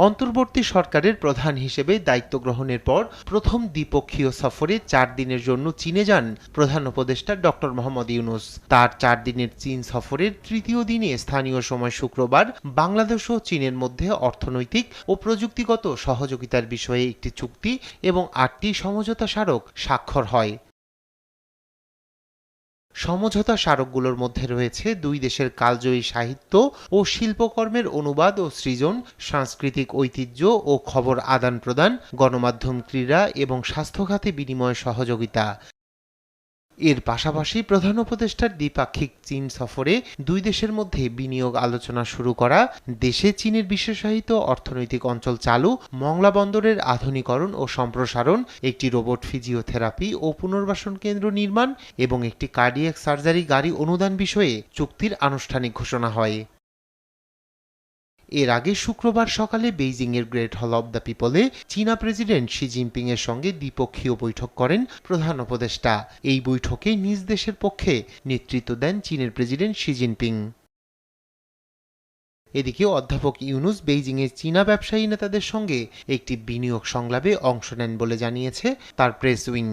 অন্তর্বর্তী সরকারের প্রধান হিসেবে দায়িত্ব গ্রহণের পর প্রথম দ্বিপক্ষীয় সফরে 4 দিনের জন্য চীনে যান প্রধান উপদেষ্টা ডক্টর মোহাম্মদ ইউনূস। তার 4 দিনের চীন সফরের তৃতীয় দিনে স্থানীয় সময় শুক্রবার বাংলাদেশ ও চীনের মধ্যে অর্থনৈতিক ও প্রযুক্তিগত সহযোগিতার বিষয়ে একটি চুক্তি এবং 8টি সমঝোতা স্মারক স্বাক্ষর হয়। সমঝোতা স্মারকগুলোর মধ্যে রয়েছে দুই দেশের কালজয়ী সাহিত্য ও শিল্পকর্মের অনুবাদ ও সৃজন, সাংস্কৃতিক ঐতিহ্য ও খবর আদান প্রদান, গণমাধ্যম, ক্রীড়া এবং স্বাস্থ্য খাতে বিনিময় সহযোগিতা। এর পাশাপাশি প্রধান উপদেষ্টার দ্বিপাক্ষিক চীন সফরে দুই দেশের মধ্যে বিনিয়োগ আলোচনা শুরু করা, দেশে চীনের বিশেষায়িত অর্থনৈতিক অঞ্চল চালু, মংলা বন্দরের আধুনিকরণ ও সম্প্রসারণ, একটি রোবট ফিজিওথেরাপি ও পুনর্বাসন কেন্দ্র নির্মাণ এবং একটি কার্ডিয়াক সার্জারি গাড়ি অনুদান বিষয়ে চুক্তির আনুষ্ঠানিক ঘোষণা হয়। এর আগে শুক্রবার সকালে বেইজিংয়ের গ্রেট হল অব দ্য পিপলে চীনা প্রেসিডেন্ট শি জিনপিং এর সঙ্গে দ্বিপক্ষীয় বৈঠক করেন প্রধান উপদেষ্টা। এই বৈঠকে নিজ দেশের পক্ষে নেতৃত্ব দেন চীনের প্রেসিডেন্ট শি জিনপিং। এদিকে অধ্যাপক ইউনূস বেইজিংয়ে চীনা ব্যবসায়ী নেতাদের সঙ্গে একটি বিনিয়োগ সংলাপে অংশ নেন বলে জানিয়েছে তার প্রেস উইং।